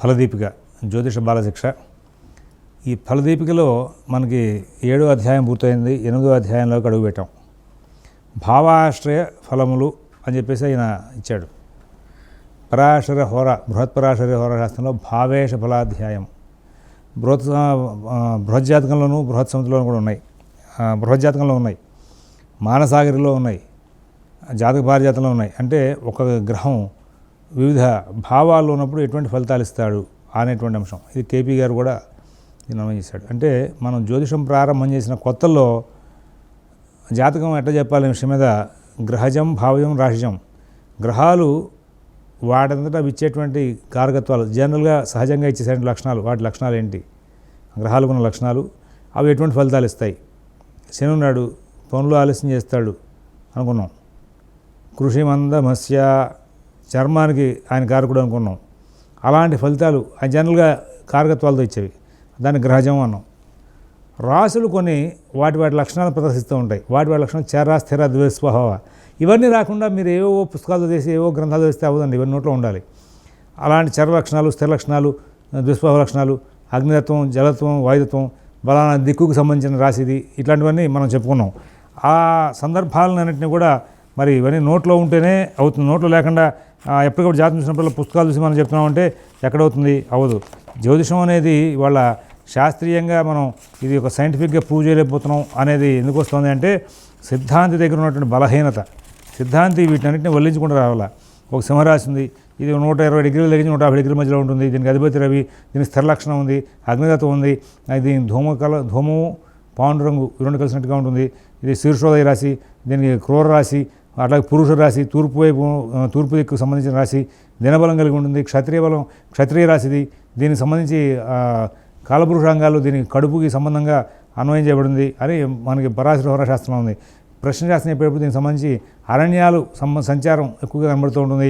ఫలదీపిక జ్యోతిష బాలశిక్ష. ఈ ఫలదీపికలో మనకి 7వ అధ్యాయం పూర్తయింది. 8వ అధ్యాయంలోకి అడుగుపెట్టాం. భావాశ్రయ ఫలములు అని చెప్పేసి ఆయన ఇచ్చాడు. పరాశర హోర బృహత్పరాశర హోర శాస్త్రంలో భావేశ ఫలాధ్యాయం బృహజ్జాతకంలోను బృహత్ సముద్రంలోనూ కూడా ఉన్నాయి. బృహజ్జాతకంలో ఉన్నాయి, మానసాగరిలో ఉన్నాయి, జాతక పారిజాతంలో ఉన్నాయి. అంటే ఒక గ్రహం వివిధ భావాల్లో ఉన్నప్పుడు ఎటువంటి ఫలితాలు ఇస్తాడు అనేటువంటి అంశం. ఇది కేపీ గారు కూడా దీన్ని అమలు చేశాడు. అంటే మనం జ్యోతిషం ప్రారంభం చేసిన కొత్తల్లో జాతకం ఎట్లా చెప్పాలనే విషయం మీద గ్రహజం, భావజం, రాశిజం, గ్రహాలు వాటంతటా ఇచ్చేటువంటి కారకత్వాలు, జనరల్గా సహజంగా ఇచ్చేటువంటి లక్షణాలు, వాటి లక్షణాలు ఏంటి, గ్రహాలకు ఉన్న లక్షణాలు, అవి ఎటువంటి ఫలితాలు ఇస్తాయి. శని ఉన్నాడు, పనులు ఆలస్యం చేస్తాడు అనుకున్నాం. కృషి మందమస్య, చర్మానికి ఆయన కారకుడు అనుకున్నాం. అలాంటి ఫలితాలు ఆయన జనరల్గా కారకత్వాలతో ఇచ్చేవి, దాన్ని గ్రహజం అన్నాం. రాశులు కొన్ని వాటి లక్షణాలు ప్రదర్శిస్తూ ఉంటాయి. వాటి లక్షణాలు చర, స్థిర, ద్వేస్వభావ. ఇవన్నీ రాకుండా మీరు ఏవో పుస్తకాలు చేసి ఏవో గ్రంథాలు చేస్తే అవ్వదండి. ఇవన్నీ నోట్లో ఉండాలి. అలాంటి చర లక్షణాలు, స్థిర లక్షణాలు, ద్వేస్వభావ లక్షణాలు, అగ్నితత్వం, జలత్వం, వాయుతత్వం, బలానా దిక్కుకు సంబంధించిన రాశిది, ఇట్లాంటివన్నీ మనం చెప్పుకున్నాం. ఆ సందర్భాలన్నింటినీ కూడా మరి ఇవన్నీ నోట్లో ఉంటేనే అవుతుంది. నోట్లో లేకుండా ఎప్పటికప్పుడు జాతకం చూసినప్పుడు పుస్తకాలు చూసి మనం చెప్తున్నామంటే ఎక్కడవుతుంది, అవ్వదు. జ్యోతిషం అనేది వాళ్ళ శాస్త్రీయంగా మనం ఇది ఒక సైంటిఫిక్గా ప్రూవ్ చేయలేకపోతున్నాం అనేది ఎందుకు వస్తుంది అంటే సిద్ధాంతి దగ్గర ఉన్నటువంటి బలహీనత. సిద్ధాంతి వీటన్నిటిని వల్లించుకుంటూ రావాలా. ఒక సింహరాశి ఉంది, ఇది 120 డిగ్రీల దగ్గర 150 డిగ్రీల మధ్యలో ఉంటుంది. దీనికి అధిపతి రవి, దీనికి స్థిర లక్షణం ఉంది, అగ్నితత్వం ఉంది, దీనికి ధూమము పాండురంగు రెండు కలిసినట్టుగా ఉంటుంది. ఇది శీర్షోదయ రాశి, దీనికి క్రూర రాశి, అట్లాగే పురుష రాశి, తూర్పు దిక్కుకు సంబంధించిన రాశి, దినబలం కలిగి ఉంటుంది. క్షత్రియ రాశిది, దీనికి సంబంధించి కాలపురుషాంగాలు దీనికి కడుపుకి సంబంధంగా అన్వయం చేయబడింది అని మనకి పరాశర హోర శాస్త్రంలో ఉంది. ప్రశ్నశాస్త్రం చెప్పేటప్పుడు దీనికి సంబంధించి అరణ్యాలు సంచారం ఎక్కువగా కనబడుతూ ఉంటుంది,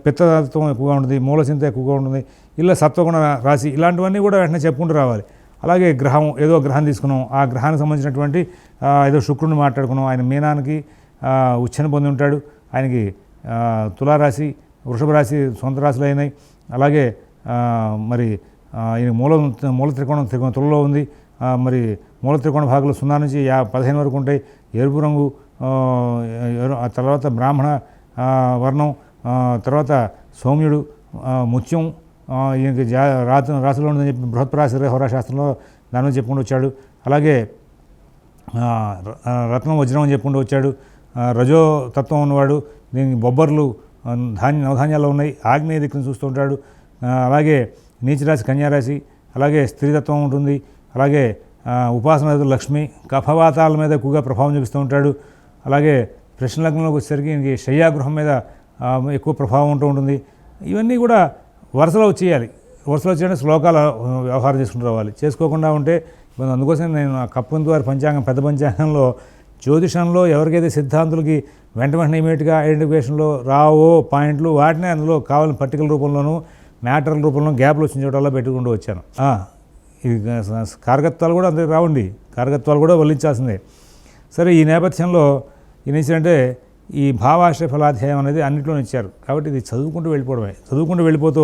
పిత్తతత్వం ఎక్కువగా ఉంటుంది, మూలచింత ఎక్కువగా ఉంటుంది, ఇలా సత్వగుణ రాశి, ఇలాంటివన్నీ కూడా వెంటనే చెప్పుకుంటూ రావాలి. అలాగే గ్రహం, ఏదో గ్రహం తీసుకున్నాం, ఆ గ్రహానికి సంబంధించినటువంటి ఏదో శుక్రుడిని మాట్లాడుకున్నాం. ఆయన మీనానికి ఉచ్చని పొంది ఉంటాడు. ఆయనకి తులారాశి, వృషభ రాశి సొంత రాశులు అయినాయి. అలాగే మరి ఈయన మూల త్రికోణం తులలో ఉంది. మరి మూల త్రికోణ భాగంలో 0 నుంచి 15 వరకు ఉంటాయి. ఎరుపు రంగు, తర్వాత బ్రాహ్మణ వర్ణం, తర్వాత సౌమ్యుడు, ముత్యం, ఈయనకి రాశిలో ఉందని చెప్పి బృహత్పరాశర హోరా శాస్త్రంలో దాని చెప్పుకుంటూ వచ్చాడు. అలాగే రత్నం, వజ్రం అని చెప్పుకుంటూ వచ్చాడు. రజో తత్వం ఉన్నవాడు, దీనికి బొబ్బర్లు నవధాన్యాల్లో ఉన్నాయి, ఆగ్నేయ దిక్కును చూస్తూ ఉంటాడు. అలాగే నీచరాశి కన్యారాశి, అలాగే స్త్రీతత్వం ఉంటుంది. అలాగే ఉపాసన లక్ష్మి, కఫవాతాల మీద ఎక్కువగా ప్రభావం చూపిస్తూ ఉంటాడు. అలాగే ప్రశ్న లగ్నంలోకి వచ్చేసరికి ఇంక శయ్యాగృహం మీద ఎక్కువ ప్రభావం ఉంటూ ఉంటుంది. ఇవన్నీ కూడా వరుసలో వచ్చేయాలి. వరుసలో వచ్చేయండి శ్లోకాలు వ్యవహారం చేసుకుంటూ రావాలి. చేసుకోకుండా ఉంటే అందుకోసం నేను కప్పంతు వారి పంచాంగం, పెద్ద పంచాంగంలో జ్యోతిషంలో ఎవరికైతే సిద్ధాంతులకి వెంటనే ఇమీడియట్గా ఐడెంటిఫికేషన్లో రావో పాయింట్లు, వాటినే అందులో కావాలని పర్టికల్ రూపంలోనూ మ్యాటరల్ రూపంలో గ్యాప్లు వచ్చిన చోటల్లో పెట్టుకుంటూ వచ్చాను. ఇది కారకత్వాలు కూడా అందరికి రావండి, కారకత్వాలు కూడా వల్లించాల్సిందే. సరే, ఈ నేపథ్యంలో ఏం ఇచ్చారంటే ఈ భావాశ్రయ ఫలాధ్యాయం అనేది అన్నింటిలో ఇచ్చారు. కాబట్టి ఇది చదువుకుంటూ వెళ్ళిపోవడమే. చదువుకుంటూ వెళ్ళిపోతూ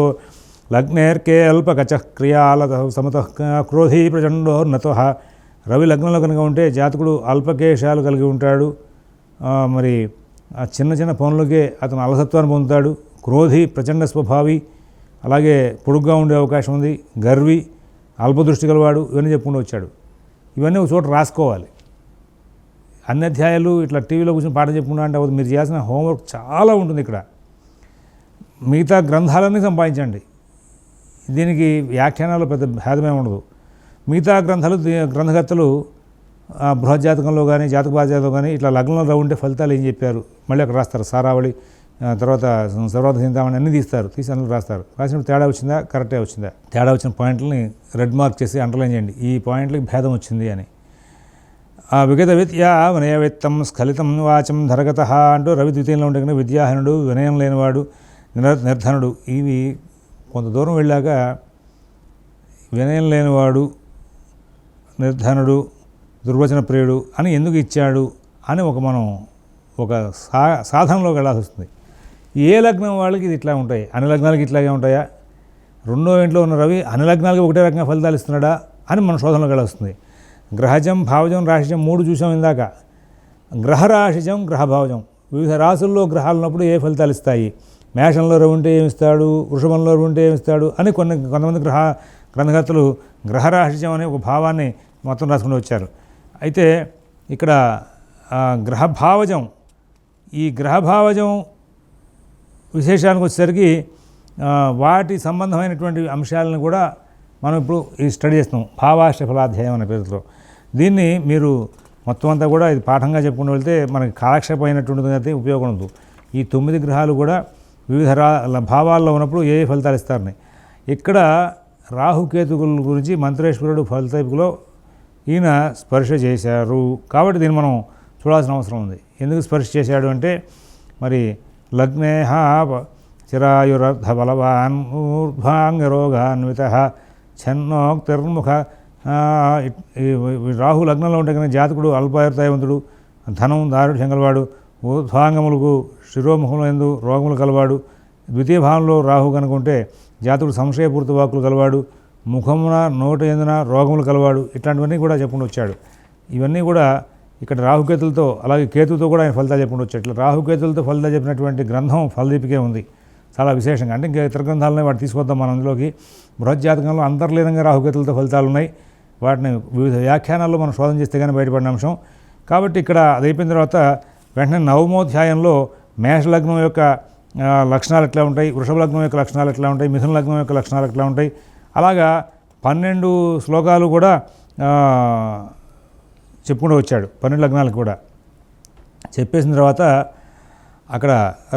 లగ్నేర్కే అల్పకచ క్రియాల సమత క్రోధీ ప్రచండోన్నత. రవి లగ్నంలో కనుక ఉంటే జాతకుడు అల్పకేశాలు కలిగి ఉంటాడు. మరి చిన్న చిన్న పనులకే అతను అలసత్వాన్ని పొందుతాడు. క్రోధి, ప్రచండ స్వభావి, అలాగే పొడుగ్గా ఉండే అవకాశం ఉంది. గర్వి, అల్పదృష్టి గలవాడు, ఇవన్నీ చెప్పుకుంటూ వచ్చాడు. ఇవన్నీ ఒక చోట రాసుకోవాలి. అన్ని అధ్యాయాలు ఇట్లా టీవీలో కూర్చొని పాఠం చెప్పుకుంటా అంటే మీరు చేయాల్సిన హోంవర్క్ చాలా ఉంటుంది. ఇక్కడ మిగతా గ్రంథాలన్నీ సంపాదించండి. దీనికి వ్యాఖ్యానాలు పెద్ద భేదమే ఉండదు. మిగతా గ్రంథకర్తలు బృహజ్జాతకంలో కానీ జాతక బాధ్యతలో కానీ ఇట్లా లగ్నంలో ఉంటే ఫలితాలు ఏం చెప్పారు మళ్ళీ అక్కడ రాస్తారు. సారావళి, తర్వాత సర్వార్థ చింతామణి అన్నీ తీసి అందులో రాస్తారు. రాసినప్పుడు తేడా వచ్చిందా, కరెక్టే వచ్చిందా, తేడా వచ్చిన పాయింట్లని రెడ్ మార్క్ చేసి అండర్లైన్ చేయండి. ఈ పాయింట్లకి భేదం వచ్చింది అని. విగత విద్యా వినయవిత్తం స్ఖలితం వాచం ధరగత అంటూ రవి ద్వితీయంలో ఉంటే కనుక విద్యాహీనుడు, వినయం లేనివాడు, నిర్ధనుడు. ఇవి కొంత దూరం వెళ్ళాక వినయం లేనివాడు, నిర్ధనుడు, దుర్వచన ప్రియుడు అని ఎందుకు ఇచ్చాడు అని మనం ఒక సాధనలోకి వెళ్ళాల్సి వస్తుంది. ఏ లగ్నం వాళ్ళకి ఇది ఇట్లా ఉంటాయి, అన్ని లగ్నాలకి ఇట్లాగే ఉంటాయా? రెండో ఇంట్లో ఉన్న రవి అన్ని లగ్నాలకి ఒకటే రకంగా ఫలితాలు ఇస్తున్నాడా అని మన శోధనలో వస్తుంది. గ్రహజం, భావజం, రాశిజం 3 చూసాం ఇందాక. గ్రహరాశిజం, గ్రహభావజం, వివిధ రాశుల్లో గ్రహాలు ఉన్నప్పుడు ఏ ఫలితాలు ఇస్తాయి, మేషంలో రవి ఉంటే ఏమిస్తాడు, వృషభంలో రవి ఉంటే ఏమిస్తాడు అని కొంతమంది గ్రంథకర్తలు గ్రహరాశిజం అనే ఒక భావాన్ని మొత్తం రాసుకుంటూ వచ్చారు. అయితే ఇక్కడ గ్రహభావజం, ఈ గ్రహభావజం విశేషానికి వచ్చేసరికి వాటి సంబంధమైనటువంటి అంశాలను కూడా మనం ఇప్పుడు ఈ స్టడీ చేస్తున్నాం. భావాష్ట ఫలాధ్యాయం అనే పేరుతో దీన్ని మీరు మొత్తం అంతా కూడా ఇది పాఠంగా చెప్పుకుంటూ వెళ్తే మనకి కాలక్షేపం అయినటువంటిది అయితే ఉపయోగం ఉండదు. ఈ 9 గ్రహాలు కూడా వివిధ భావాల్లో ఉన్నప్పుడు ఏ ఫలితాలు ఇస్తారని ఇక్కడ రాహుకేతువుల గురించి మంత్రేశ్వరుడు ఫలితైపులో ఈయన స్పర్శ చేశారు. కాబట్టి దీన్ని మనం చూడాల్సిన అవసరం ఉంది. ఎందుకు స్పర్శ చేశాడు అంటే మరి లగ్నేహ చిరాయురర్ధ బలవాన్ ఊర్ధ్వాంగరోగాన్విత ఛన్నోక్తిర్ముఖ. రాహు లగ్నంలో ఉంటే కనుక జాతకుడు అల్పాయుర్తాయవంతుడు, ధనం దారుఢ్యం గలవాడు, ఊర్ధ్వాంగములకు శిరోముఖంలో ఎందు రోగములు కలవాడు. ద్వితీయ భావంలో రాహు కనుక ఉంటే జాతకుడు సంశయపూరిత వాక్కులు కలవాడు, ముఖమున నోట ఎందున రోగములు కలవాడు. ఇట్లాంటివన్నీ కూడా చెప్పుకుంటూ వచ్చాడు. ఇవన్నీ కూడా ఇక్కడ రాహుకేతులతో అలాగే కేతుతో కూడా ఆయన ఫలితాలు చెప్పుకుంటూ వచ్చాడు. ఇట్లా రాహుకేతులతో ఫలితాలు చెప్పినటువంటి గ్రంథం ఫలదీపికే ఉంది చాలా విశేషంగా. అంటే ఇంకా ఇతర గ్రంథాలనే వాటి తీసుకొద్దాం మనం అందులోకి. బృహజ్జాతకంలో అంతర్లీనంగా రాహుకేతులతో ఫలితాలు ఉన్నాయి. వాటిని వివిధ వ్యాఖ్యానాల్లో మనం శోధన చేస్తే కానీ బయటపడిన అంశం. కాబట్టి ఇక్కడ అది అయిపోయిన తర్వాత వెంటనే 9వ మేషలగ్నం యొక్క లక్షణాలు ఎట్లా ఉంటాయి, వృషభ లగ్నం యొక్క లక్షణాలు ఎట్లా ఉంటాయి, మిథున లగ్నం యొక్క లక్షణాలు ఎట్లా ఉంటాయి, అలాగా 12 శ్లోకాలు కూడా చెప్పుకుంటూ వచ్చాడు. 12 లగ్నాలకు కూడా చెప్పేసిన తర్వాత అక్కడ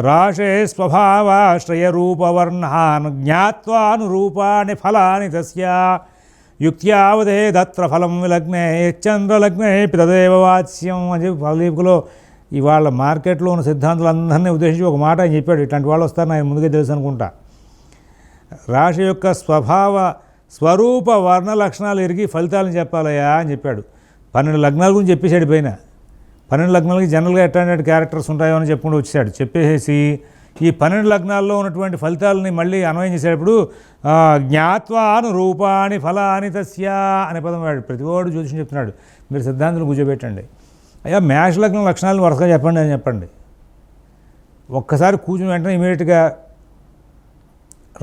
రాశే స్వభావాశ్రయ రూపవర్ణాన్ జ్ఞాత్వానురూపాణి ఫలాని తస్య యుక్త్యావదేదత్ర ఫలం విలగ్నే చంద్రలగ్నే పితదేవ వాచ్యం అని చెప్పి ఫలదీపులో ఇవాళ మార్కెట్లో ఉన్న సిద్ధాంతులందరినీ ఉద్దేశించి ఒక మాట ఆయన చెప్పాడు. ఇట్లాంటి వాళ్ళు వస్తారని ఆయన ముందుగా తెలుసు అనుకుంటా. రాశి యొక్క స్వరూప వర్ణ లక్షణాలు ఎరిగి ఫలితాలను చెప్పాలయా అని చెప్పాడు. 12 లగ్నాల గురించి చెప్పేసాడు పైన. 12 లగ్నాలకి జనరల్గా ఎట్లాంటి క్యారెక్టర్స్ ఉంటాయో అని చెప్పుకుంటూ వచ్చాడు. చెప్పేసి ఈ 12 లగ్నాల్లో ఉన్నటువంటి ఫలితాలని మళ్ళీ అన్వయం చేసేటప్పుడు జ్ఞాత్వాను రూపాని ఫలాని తస్య అనే పదం వాడు. ప్రతివాడు జ్యోతిషం చెప్తున్నాడు. మీరు సిద్ధాంతులు కూర్చోబెట్టండి, అయ్యా మేష లగ్నం లక్షణాలను వరుసగా చెప్పండి అని చెప్పండి. ఒక్కసారి కూర్చుని వెంటనే ఇమీడియట్గా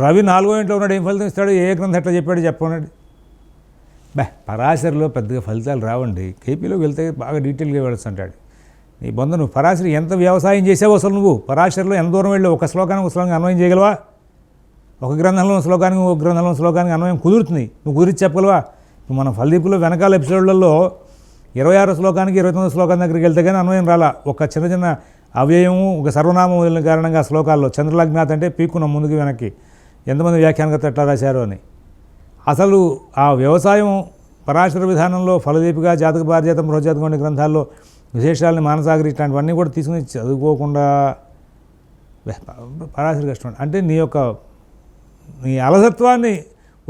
రవి 4వ ఇంట్లో ఉన్నాడు, ఏం ఫలితం ఇస్తాడు, ఏ గ్రంథం ఎట్లా చెప్పాడు చెప్పండి. పరాశరిలో పెద్దగా ఫలితాలు రావండి, కేపీలోకి వెళ్తే బాగా డీటెయిల్గా వెళ్ళొచ్చు అంటాడు. నీ బంధు నువ్వు పరాశరి ఎంత వ్యవసాయం చేసావో అసలు నువ్వు పరాశరిలో ఎంత దూరం వెళ్ళి ఒక శ్లోకానికి అన్వయం చేయగలవా? ఒక గ్రంథంలో శ్లోకానికి ఒక గ్రంథంలో శ్లోకానికి అన్వయం కుదురుతుంది, నువ్వు కుదిరించి చెప్పగలవా? నువ్వు మన ఫలదీపులో వెనకాల ఎపిసోడ్లలో 26 శ్లోకానికి 29 శ్లోకం దగ్గరికి వెళ్తే కానీ అన్వయం రాలా. ఒక చిన్న అవ్యయము ఒక సర్వనామం వదిలిన కారణంగా శ్లోకాల్లో చంద్రలగ్నాథ్ అంటే పీక్కున్నాం ముందుకు వెనక్కి, ఎంతమంది వ్యాఖ్యానకర్త ఎట్లా రాశారు అని. అసలు ఆ వ్యవసాయం పరాశర విధానంలో ఫలదీపిక, జాతక పారిజాతం, బృహజ్జాతకం వంటి గ్రంథాల్లో విశేషాలని మానసాగరి ఇట్లాంటివన్నీ కూడా తీసుకుని చదువుకోకుండా పరాశర కష్టం. అంటే నీ అలసత్వాన్ని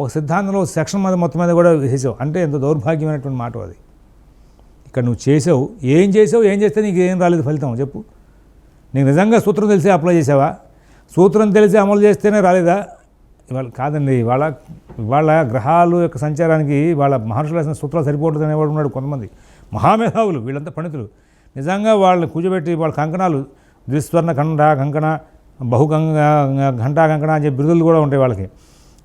ఒక సిద్ధాంతంలో సెక్షన్ మీద మొత్తం మీద కూడా వేసేసావు. అంటే ఎంత దౌర్భాగ్యమైనటువంటి మాట అది. ఇక్కడ నువ్వు చేసావు, ఏం చేస్తే నీకు ఏం రాలేదు ఫలితం చెప్పు. నీకు నిజంగా సూత్రం తెలిసి అప్లై చేసావా? సూత్రం తెలిసి అమలు చేస్తేనే రాలేదా? ఇవాళ కాదండి, వాళ్ళ గ్రహాలు యొక్క సంచారానికి వాళ్ళ మహర్షులు రాసిన సూత్రాలు సరిపోతుంది అనేవాడు ఉన్నాడు. కొంతమంది మహామేధావులు, వీళ్ళంతా పండితులు. నిజంగా వాళ్ళని కూర్చోబెట్టి వాళ్ళ కంకణాలు ద్విస్వర్ణ కంకణ, ఘంటా కంకణ అని చెప్పి బిరుదులు కూడా ఉంటాయి వాళ్ళకి.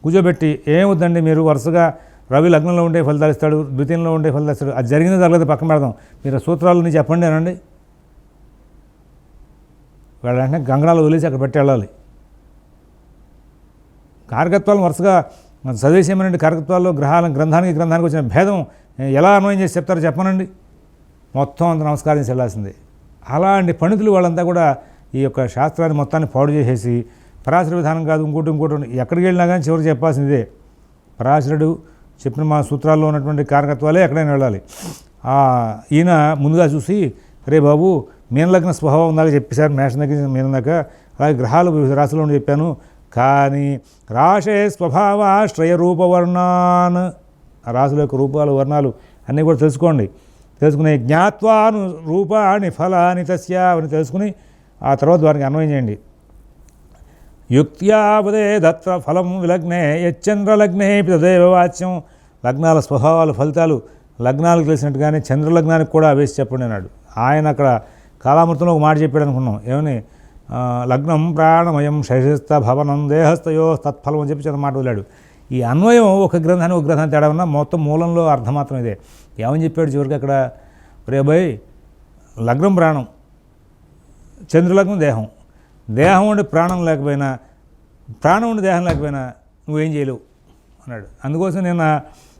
కూర్చోబెట్టి ఏమవుద్దండి మీరు వరుసగా రవి లగ్నంలో ఉండే ఫలితాలు ఇస్తాడు, ద్వితీయంలో ఉండే ఫలితాలు ఇస్తాడు, అది జరిగిందో జరగదు పక్కన పెడదాం, మీరు సూత్రాలని చెప్పండి అనండి. వాళ్ళ వెంటనే కంకణాలు వదిలేసి అక్కడ పెట్టి వెళ్ళాలి. కారకత్వాలను వరుసగా చదివేసేమనండి. కారకత్వాల్లో గ్రంథానికి వచ్చిన భేదం ఎలా అన్వయం చేసి చెప్తారో చెప్పనండి. మొత్తం అంత నమస్కారం చేసి వెళ్ళాల్సిందే. అలాంటి పండితులు వాళ్ళంతా కూడా ఈ యొక్క శాస్త్రాన్ని మొత్తాన్ని పాడు చేసేసి పరాశర విధానం కాదు ఇంకోటి ఎక్కడికి వెళ్ళినా కానీ చివరికి చెప్పాల్సిందే. పరాశరుడు చెప్పిన మా సూత్రాల్లో ఉన్నటువంటి కారకత్వాలే ఎక్కడైనా వెళ్ళాలి. ఈయన ముందుగా చూసి రే బాబు మీనలగ్న స్వభావం ఉందాక చెప్పేశారు, మేషం దగ్గర మీనం దాకా, అలాగే గ్రహాలు వివిధ రాశుల్లో ఉండి చెప్పాను. కానీ రాశే స్వభావాశ్రయ రూపవర్ణాన్, ఆ రాశుల యొక్క రూపాలు వర్ణాలు అన్నీ కూడా తెలుసుకుని జ్ఞాత్వాను రూపాని ఫలాని తస్య అని తెలుసుకుని ఆ తర్వాత వారికి అన్వయం చేయండి. యుక్త్యాపదే దత్త ఫలం విలగ్నే యశ్చంద్రలగ్నే తదేవ వాచ్యం. లగ్నాల స్వభావాలు ఫలితాలు లగ్నాలకు తెలిసినట్టుగానే చంద్రలగ్నానికి కూడా వేసి చెప్పండి అన్నాడు. ఆయన అక్కడ కాలామృతంలో ఒక మాట చెప్పాడు అనుకున్నాం, ఏమని లగ్నం ప్రాణమయం శశిస్థ భవనం దేహస్థయో తత్ఫలం అని చెప్పి చిన్న మాట వదిలాడు. ఈ అన్వయం ఒక గ్రంథాన్ని ఒక గ్రంథాన్ని తేడా ఉన్నా మొత్తం మూలంలో అర్థం మాత్రం ఇదే. ఏమని చెప్పాడు చివరికి అక్కడ, రే భయ్ లగ్నం ప్రాణం, చంద్రలగ్నం దేహం, దేహం ఉండి ప్రాణం లేకపోయినా ప్రాణం ఉండి దేహం లేకపోయినా నువ్వేం చేయలేవు అన్నాడు. అందుకోసం నేను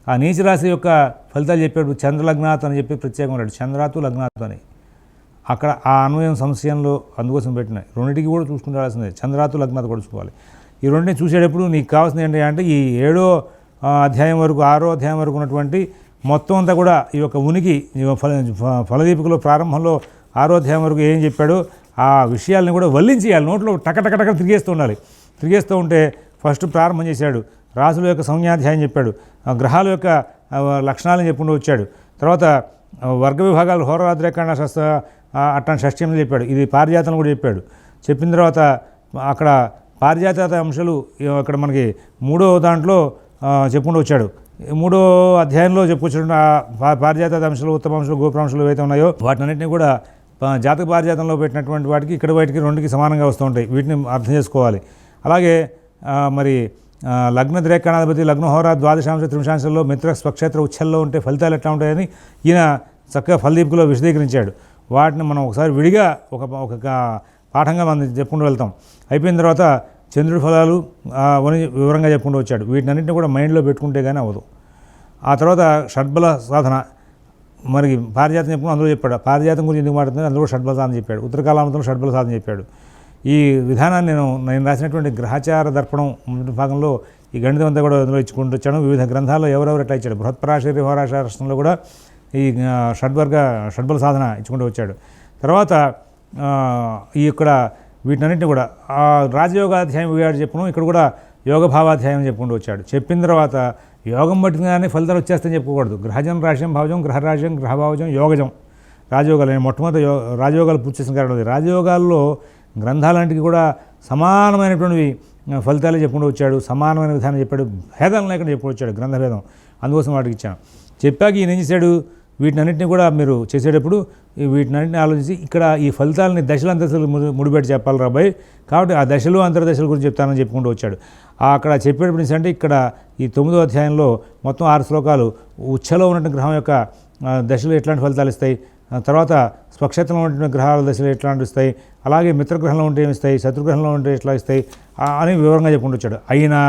ఆ నీచరాశి యొక్క ఫలితాలు చెప్పాడు. చంద్రలగ్నాత్ అని చెప్పి ప్రత్యేకంగా ఉన్నాడు, చంద్రాతు లగ్నాతు అని. అక్కడ ఆ అన్వయం సంశయంలో అందుకోసం పెట్టినాయి. రెండింటికి కూడా చూసుకుంటాల్సిందే, చంద్రాతు లగ్నాత్ కూడా చూసుకోవాలి. ఈ రెండింటిని చూసేటప్పుడు నీకు కావాల్సింది ఏంటి అంటే ఈ 7వ అధ్యాయం వరకు 6వ అధ్యాయం వరకు ఉన్నటువంటి మొత్తం అంతా కూడా ఈ యొక్క ఉనికి ఫలదీపికలో ప్రారంభంలో 6వ అధ్యాయం వరకు ఏం చెప్పాడో ఆ విషయాలను కూడా వల్లించేయాలి, నోట్లో టకటకటక తిరిగేస్తూ ఉండాలి. తిరిగేస్తూ ఉంటే ఫస్ట్ ప్రారంభం చేశాడు, రాసుల యొక్క సంజ్ఞాధ్యాయం చెప్పాడు, గ్రహాల యొక్క లక్షణాలను చెప్పుకుంటూ వచ్చాడు. తర్వాత వర్గ విభాగాలు హోరాద్రేకాండ అట్లాంటి షష్ట్యంలో చెప్పాడు. ఇది పారిజాతం కూడా చెప్పాడు. చెప్పిన తర్వాత అక్కడ పారిజాత అంశాలు ఇక్కడ మనకి 3వ దాంట్లో చెప్పుకుంటూ వచ్చాడు. 3వ అధ్యాయంలో చెప్పుకొచ్చిన పారిజాత అంశాలు, ఉత్తమ అంశాలు, గోపురాంశాలు ఏవైతే ఉన్నాయో వాటినన్నింటినీ కూడా జాతక పారిజాతంలో పెట్టినటువంటి వాటికి ఇక్కడ బయటికి రెండుకి సమానంగా వస్తూ ఉంటాయి. వీటిని అర్థం చేసుకోవాలి. అలాగే మరి లగ్న ద్రేకాణాధిపతి లగ్నహోర ద్వాదశాంశ త్రింశాంశంలో మిత్ర స్వక్షేత్ర ఉచ్చల్లో ఉంటే ఫలితాలు ఎట్లా ఉంటాయని ఈయన చక్కగా ఫలదీపికలో విశదీకరించాడు. వాటిని మనం ఒకసారి విడిగా ఒక పాఠంగా మనం చెప్పుకుంటూ వెళ్తాం. అయిపోయిన తర్వాత చంద్రుడి ఫలాలు వివరంగా చెప్పుకుంటూ వచ్చాడు. వీటినన్నింటినీ కూడా మైండ్లో పెట్టుకుంటే కానీ అవ్వదు. ఆ తర్వాత షడ్బల సాధన మరి పారిజాతం చెప్పుకుని అందులో చెప్పాడు. పారిజాతం గురించి ఎందుకు మాట్లాడుతుంది, అందులో షడ్బల సాధన చెప్పాడు. ఉత్తరకాలామృతంలో షడ్బల సాధన చెప్పాడు. ఈ విధానాన్ని నేను రాసినటువంటి గ్రహచార దర్పణం భాగంలో ఈ గణితం అంతా కూడా అందులో ఇచ్చుకుంటూ వచ్చాను. వివిధ గ్రంథాల్లో ఎవరెవరు ఎట్లా ఇచ్చాడు. బృహత్పరాశరి హోరాశాస్త్రంలో కూడా ఈ షడ్బల సాధన ఇచ్చుకుంటూ వచ్చాడు. తర్వాత ఈ ఇక్కడ వీటినన్నింటినీ కూడా రాజయోగాధ్యాయం వీడు చెప్పును, ఇక్కడ కూడా యోగ భావాధ్యాయం చెప్పుకుంటూ వచ్చాడు. చెప్పిన తర్వాత యోగం పట్టినగానే ఫలితాలు వచ్చేస్తాయని చెప్పుకోకూడదు. గ్రహజం రాజ్యం భావజం గ్రహరాజ్యం గ్రహభావజం యోగజం రాజయోగాలు. నేను మొట్టమొదటి రాజయోగాలు పూర్తి చేసిన కారణం. రాజయోగాల్లో గ్రంథాలంటికి కూడా సమానమైనటువంటి ఫలితాలే చెప్పుకుంటూ వచ్చాడు. సమానమైన విధానం చెప్పాడు, భేదం లేకుండా చెప్పుకుంటూ వచ్చాడు, గ్రంథభేదం. అందుకోసం వాటికి ఇచ్చాను. చెప్పాక ఈయన ఏం చేశాడు, వీటినన్నింటినీ కూడా మీరు చేసేటప్పుడు వీటినన్నింటినీ ఆలోచించి ఇక్కడ ఈ ఫలితాలని దశలంతస్తులు ముడిపెట్టి చెప్పాలి రాబాయ్, కాబట్టి ఆ దశలు అంతర్దశల గురించి చెప్తానని చెప్పుకుంటూ వచ్చాడు. అక్కడ చెప్పేటప్పుడు అంటే ఇక్కడ ఈ 9వ అధ్యాయంలో మొత్తం 6 శ్లోకాలు ఉచ్చలో ఉన్నటువంటి గ్రహం యొక్క దశలు ఎట్లాంటి ఫలితాలు ఇస్తాయి, తర్వాత స్వక్షేత్రంలో ఉన్నటువంటి గ్రహాల దశలు ఎట్లాంటి ఇస్తాయి, అలాగే మిత్రగ్రహంలో ఉంటే ఏమి ఇస్తాయి, శత్రుగ్రహంలో ఉంటే ఎట్లా ఇస్తాయి అని వివరంగా చెప్పుకుంటూ వచ్చాడు. అయినా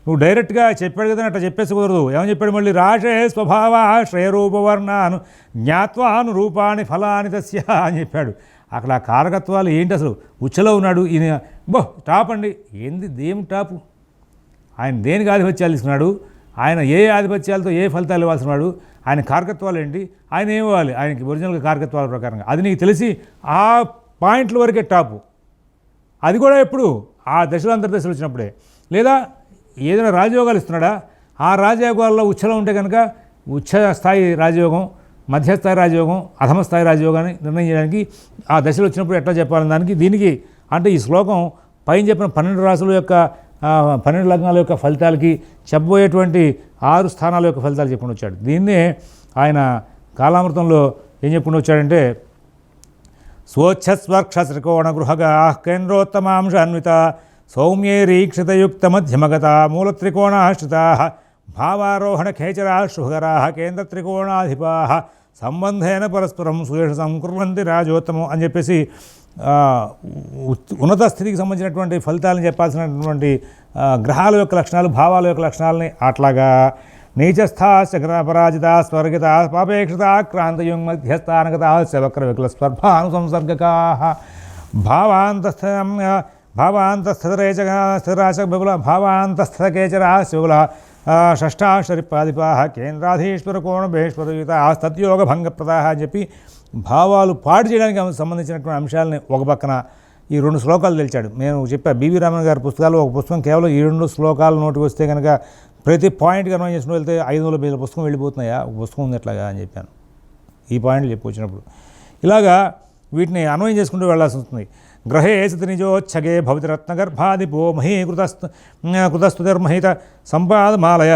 నువ్వు డైరెక్ట్గా చెప్పాడు కదా అట్లా చెప్పేసి కుదరదు. ఏమని చెప్పాడు మళ్ళీ, రాశే స్వభావ శ్రేయరూపవర్ణాను జ్ఞాత్వాను రూపాన్ని ఫలాని తస్య అని చెప్పాడు. అక్కడ ఆ కారకత్వాలు ఏంటి, అసలు ఉచ్చలో ఉన్నాడు ఈయన, టాప్ అండి. దేని టాపు, ఆయన దేనికి ఆధిపత్యాలు ఇస్తున్నాడు, ఆయన ఏ ఆధిపత్యాలతో ఏ ఫలితాలు ఇవ్వాల్సినాడు, ఆయన కారకత్వాలు ఏంటి, ఆయన ఏమి ఇవ్వాలి, ఆయనకి ఒరిజినల్గా కారకత్వాల ప్రకారంగా అది నీకు తెలిసి ఆ పాయింట్ల వరకే టాపు. అది కూడా ఎప్పుడు ఆ దశలు అంతర్దశలు వచ్చినప్పుడే. లేదా ఏదైనా రాజయోగాలు ఇస్తున్నాడా, ఆ రాజయోగాల్లో ఉచ్చలో ఉంటే కనుక ఉచ్చ స్థాయి రాజయోగం, మధ్యస్థాయి రాజయోగం, అధమ స్థాయి రాజయోగాన్ని నిర్ణయం చేయడానికి ఆ దశలు వచ్చినప్పుడు ఎట్లా చెప్పాలని దానికి దీనికి అంటే ఈ శ్లోకం పైన చెప్పిన 12 రాశుల యొక్క 12 లగ్నాల యొక్క ఫలితాలకి చెప్పబోయేటువంటి 6 స్థానాల యొక్క ఫలితాలు చెప్పుకుని వచ్చాడు. దీన్నే ఆయన కాలామృతంలో ఏం చెప్పుకుని వచ్చాడంటే, స్వోచ్ఛస్వర్క్షత్రికోణ గృహగా కేంద్రోత్తమాంశాన్విత సౌమ్యేరీక్షితయుక్త మధ్యమగత మూలత్రికోణాశ్రితా భావారోహణ ఖేచరా శుభకరా కేంద్రత్రికోణాధిపా సంబంధేన పరస్పరం సుయేష సంకుర్వంతి రాజోత్తమం అని చెప్పేసి ఉన్నత స్థితికి సంబంధించినటువంటి ఫలితాలను చెప్పాల్సినటువంటి గ్రహాల యొక్క లక్షణాలు, భావాల యొక్క లక్షణాలని అట్లాగా నీచస్థాశపరాజిత స్వర్గిత పాపేక్షిత క్రాంతయుంగ్ మధ్యస్థానగత శవక్ర వికల స్పర్భాను సంసర్గకా స్థితరాచ బహుళ భావాంతస్థకేచరా శివుల షష్టాక్షరిపాదిపా కేంద్రాధీశ్వర కోణభేశ్వరయుత తద్యోగ భంగప్రదా అని చెప్పి భావాలు పాడు చేయడానికి సంబంధించినటువంటి అంశాలని ఒక పక్కన ఈ 2 శ్లోకాలు తెలిచాడు. నేను చెప్పా బివి రామన్ గారి పుస్తకాలు, ఒక పుస్తకం కేవలం ఈ 2 శ్లోకాలు నోటికి వస్తే కనుక ప్రతి పాయింట్కి అన్వయం చేసుకుని వెళ్తే 500 పేజీల పుస్తకం వెళ్ళిపోతున్నాయా, ఒక పుస్తకం ఉంది ఎట్లాగా అని చెప్పాను. ఈ పాయింట్లు చెప్పి వచ్చినప్పుడు ఇలాగా వీటిని అన్వయం చేసుకుంటూ వెళ్లాల్సి వస్తుంది. గ్రహే సతి నిజోచ్చగే భవతి రత్నగర్భాదిపో మహీ కృతస్తుతిర్మహిత సంపదామాలయ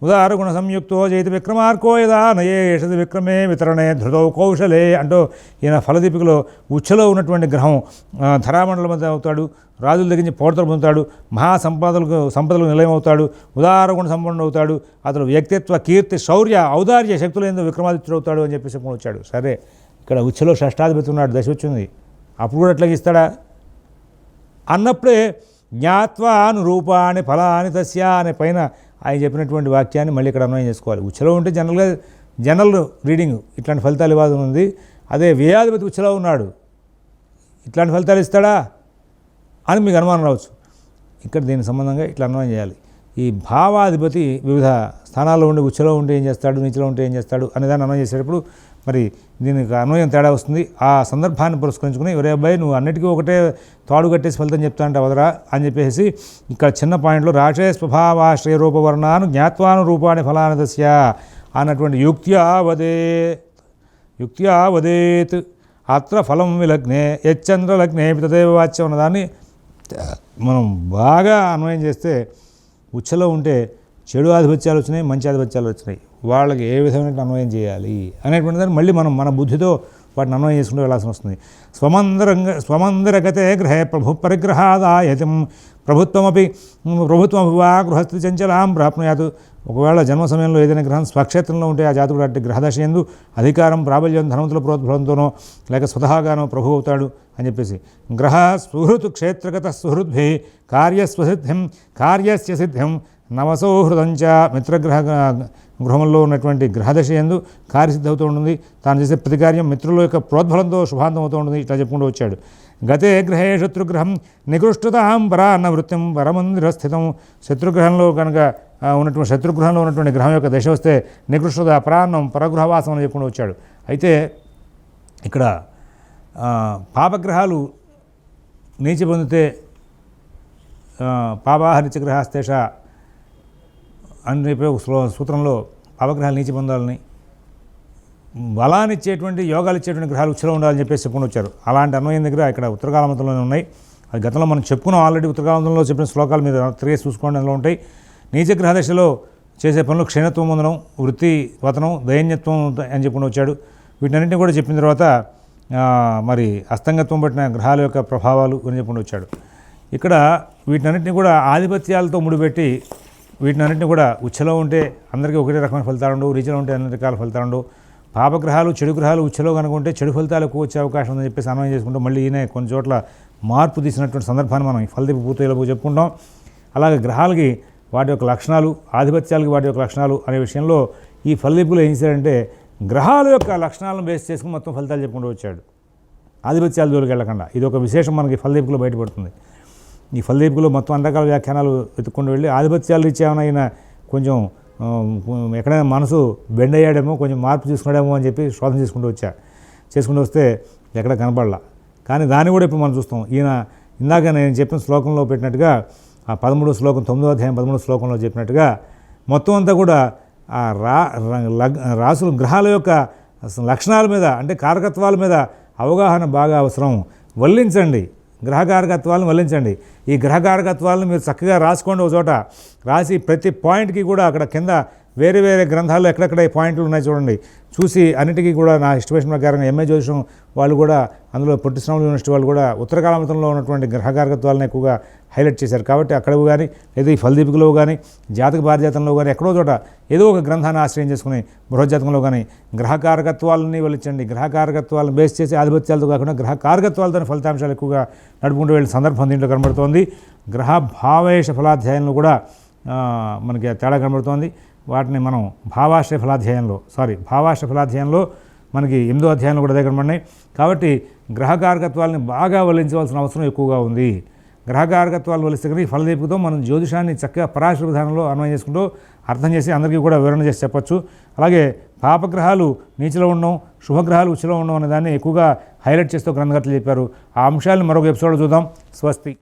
ఉదారగుణ సంయుక్తో జయతి విక్రమార్కో యదా నయేషది విక్రమే వితరణే ధృతౌ కౌశలే అంటూ ఈయన ఫలదీపికలో ఉచ్చలో ఉన్నటువంటి గ్రహం ధరామండలం మధ్య అవుతాడు, రాజుల దగ్గర నుంచి పౌడతలు పొందుతాడు, సంపదలకు నిలయమవుతాడు, ఉదారగుణ సంపన్నుడు అవుతాడు, అతడు వ్యక్తిత్వ కీర్తి శౌర్య ఔదార్య శక్తులందు విక్రమాదిత్యుడు అవుతాడు అని చెప్పేసి వచ్చాడు. సరే, ఇక్కడ ఉచ్చలో షష్టాధిపతి ఉన్నాడు, దశ వచ్చింది, అప్పుడు కూడా ఎట్లాగ ఇస్తాడా అన్నప్పుడే జ్ఞాత్వాను రూపాన్ని ఫలాని తస్య అనే పైన ఆయన చెప్పినటువంటి వాక్యాన్ని మళ్ళీ ఇక్కడ అన్వయం చేసుకోవాలి. ఉచ్చలో ఉంటే జనరల్ రీడింగ్ ఇట్లాంటి ఫలితాలు ఇవ్వాల్సి ఉంది. అదే వ్యయాధిపతి ఉచ్చలో ఉన్నాడు, ఇట్లాంటి ఫలితాలు ఇస్తాడా అని మీకు అనుమానం రావచ్చు. ఇక్కడ దీనికి సంబంధంగా ఇట్లా అన్వయం చేయాలి. ఈ భావాధిపతి వివిధ స్థానాల్లో ఉండి ఉచ్చలో ఉంటే ఏం చేస్తాడు, నీచలో ఉంటే ఏం చేస్తాడు అనేదాన్ని అన్వయం చేసేటప్పుడు మరి దీనికి అన్వయం తేడా వస్తుంది. ఆ సందర్భాన్ని పురస్కరించుకుని ఒరే అబ్బాయి నువ్వు అన్నిటికీ ఒకటే తాడు కట్టేసి ఫలితం చెప్తా అంటే అవదరా అని చెప్పేసి ఇక్కడ చిన్న పాయింట్లో రాషే స్వభావాశ్రయ రూపవర్ణాను జ్ఞాత్వాను రూపాన్ని ఫలాని దస్య అన్నటువంటి యుక్త్యా వదేత్ అత్ర ఫలం విలగ్నే యచ్చంద్రలగ్నే తదేవ వాచ్యం అన్నదాన్ని మనం బాగా అన్వయం చేస్తే ఉచ్చలో ఉంటే చెడు ఆధిపత్యాలు వచ్చినాయి, మంచి ఆధిపత్యాలు వచ్చినాయి, వాళ్ళకి ఏ విధమైన అన్వయం చేయాలి అనేటువంటి దాన్ని మళ్ళీ మనం మన బుద్ధితో వాటిని అన్వయం చేసుకుంటూ వెళ్ళాల్సి వస్తుంది. స్వమందిరగతే గ్రహే ప్రభు పరిగ్రహాదాయతం ప్రభుత్వం వా గృహస్థి చంచలాం ప్రాప్నుయాత్. ఒకవేళ జన్మ సమయంలో ఏదైనా గ్రహం స్వక్షేత్రంలో ఉంటే ఆ జాతకుడు అట్టి గ్రహదశ యందు అధికారం ప్రాబల్యం ధనవంతుల ప్రోద్బలంతోనో లేక స్వతహాగానో ప్రభు అవుతాడు అని చెప్పేసి గ్రహ సుహృత్ క్షేత్రగత సుహృద్భి కార్యస్య సిద్ధ్యం నవసౌహృదంచ మిత్రగ్రహ గృహంలో ఉన్నటువంటి గ్రహదశ యందు కార్యసిద్ధి అవుతూ ఉంటుంది. తాను చేసే ప్రతికార్యం మిత్రుల యొక్క ప్రోద్బలంతో శుభాంతం అవుతూ ఉంటుంది. ఇట్లా చెప్పుకుంటూ వచ్చాడు. గతే గ్రహే శత్రుగ్రహం నికృష్టతాం పరాన్న వృత్తిం పరమందిర స్థితం. శత్రుగ్రహంలో కనుక ఉన్నటువంటి శత్రుగృహంలో ఉన్నటువంటి గ్రహం యొక్క దశ వస్తే నికృష్టత అపరాన్నం పరగృహవాసం అని చెప్పుకుంటూ వచ్చాడు. అయితే ఇక్కడ పాపగ్రహాలు నీచి పొందితే పాపాహరిచగ్రహాస్తేష అని చెప్పే సూత్రంలో పాపగ్రహాలు నీచి పొందాలని, బలాన్ని ఇచ్చేటువంటి యోగాలు ఇచ్చేటువంటి గ్రహాలు ఉచ్చలో ఉండాలని చెప్పేసి చెప్పుకుని వచ్చారు. అలాంటి అన్వయం దగ్గర ఇక్కడ ఉత్తరకాలమంతంలోనే ఉన్నాయి. అది గతంలో మనం చెప్పుకున్నాం ఆల్రెడీ. ఉత్తరకాలమంతంలో చెప్పిన శ్లోకాలు మీరు తిరిగేసి చూసుకోండి, అందులో ఉంటాయి. నీచగ్రహ దశలో చేసే పనులు క్షీణత్వం పొందడం, వృత్తి పతనం, దైన్యత్వం అని చెప్పుకుని వచ్చాడు. వీటన్నింటినీ కూడా చెప్పిన తర్వాత మరి అస్తంగత్వం పట్టిన గ్రహాల యొక్క ప్రభావాలు అని చెప్పుకుంటూ వచ్చాడు. ఇక్కడ వీటన్నింటినీ కూడా ఆధిపత్యాలతో ముడిపెట్టి వీటినన్నింటినీ కూడా ఉచ్చలో ఉంటే అందరికీ ఒకటే రకమైన ఫలితాలు ఉండవు, రీచలో ఉంటే అన్ని రకాల ఫలితాలు ఉండవు. పాపగ్రహాలు చెడు గ్రహాలు ఉచ్చలో కనుకుంటే చెడు ఫలితాలు ఎక్కువ వచ్చే అవకాశం ఉందని చెప్పేసి అన్వయం చేసుకుంటూ మళ్ళీ ఈయన కొన్ని చోట్ల మార్పు తీసినటువంటి సందర్భాన్ని మనం ఫలదీప పూర్తిలో చెప్పుకుంటాం. అలాగే గ్రహాలకి వాటి యొక్క లక్షణాలు, ఆధిపత్యాలకి వాటి యొక్క లక్షణాలు అనే విషయంలో ఈ ఫలదీపులో ఏం చేశారంటే గ్రహాల యొక్క లక్షణాలను బేస్ చేసుకుని మొత్తం ఫలితాలు చెప్పుకుంటూ వచ్చాడు, ఆధిపత్యాల జోలికి వెళ్ళకుండా. ఇది ఒక విశేషం మనకి ఫలదీపులో బయటపడుతుంది. ఈ ఫలదీపులో మొత్తం అన్ని రకాల వ్యాఖ్యానాలు వెతుక్కుంటూ వెళ్ళి ఆధిపత్యాలు ఇచ్చేమైనా కొంచెం ఎక్కడైనా మనసు బెండ్ అయ్యాడేమో, కొంచెం మార్పు తీసుకున్నాడేమో అని చెప్పి శోధన చేసుకుంటూ వస్తే ఎక్కడ కనపడలా. కానీ దాన్ని కూడా ఇప్పుడు మనం చూస్తాం. ఈయన ఇందాక నేను చెప్పిన శ్లోకంలో పెట్టినట్టుగా ఆ 13వ శ్లోకం 9వ అధ్యాయం 13వ శ్లోకంలో చెప్పినట్టుగా మొత్తం అంతా కూడా ఆ రాసులు గ్రహాల యొక్క లక్షణాల మీద అంటే కారకత్వాల మీద అవగాహన బాగా అవసరం. వల్లించండి, గ్రహకారకత్వాలను వల్లించండి. ఈ గ్రహకారకత్వాలను మీరు చక్కగా రాసుకోండి, ఒక చోట రాసి ప్రతి పాయింట్కి కూడా అక్కడ కింద వేరే వేరే గ్రంథాల్లో ఎక్కడెక్కడ ఈ పాయింట్లు ఉన్నాయి చూడండి, చూసి అన్నిటికీ కూడా నా ఇష్టమైన ప్రకారంగా ఎంఏ జ్యోతిషం వాళ్ళు కూడా అందులో పొట్టి శ్రీరాములు యూనివర్సిటీ వాళ్ళు కూడా ఉత్తరకాలమతంలో ఉన్నటువంటి గ్రహకారకత్వాలను ఎక్కువగా హైలైట్ చేశారు. కాబట్టి అక్కడ కానీ లేదా ఈ ఫలదీపికలో కానీ జాతక పారిజాతంలో కానీ ఎక్కడో చోట ఏదో ఒక గ్రంథాన్ని ఆశ్రయం చేసుకుని బృహజ్జాతకంలో కానీ గ్రహకారకత్వాలని వలించండి. గ్రహకారకత్వాలను బేస్ చేసి ఆధిపత్యాలతో కాకుండా గ్రహకారకత్వాలతో ఫలితాంశాలు ఎక్కువగా నడుపుకుంటూ వెళ్ళే సందర్భం దీంట్లో కనబడుతోంది. గ్రహ భావేశ ఫలాధ్యాయంలో కూడా మనకి తేడా కనబడుతోంది. వాటిని మనం భావాశ్రయ ఫలాధ్యాయంలో మనకి 8వ అధ్యాయంలో కూడా దగ్గర పడినాయి. కాబట్టి గ్రహకారకత్వాలని బాగా వల్లించవలసిన అవసరం ఎక్కువగా ఉంది. గ్రహకారకత్వాలు వలిస్తే కనుక ఈ ఫలదీపికతో మనం జ్యోతిషాన్ని చక్కగా పరాశర విధానంలో అన్వయం చేసుకుంటూ అర్థం చేసి అందరికీ కూడా వివరణ చేసి చెప్పచ్చు. అలాగే పాపగ్రహాలు నీచలో ఉండడం, శుభగ్రహాలు ఉచ్చలో ఉండడం అనే దాన్ని ఎక్కువగా హైలైట్ చేస్తూ గ్రంథకర్తలు చెప్పారు. ఆ అంశాలను మరొక ఎపిసోడ్లో చూద్దాం. స్వస్తి.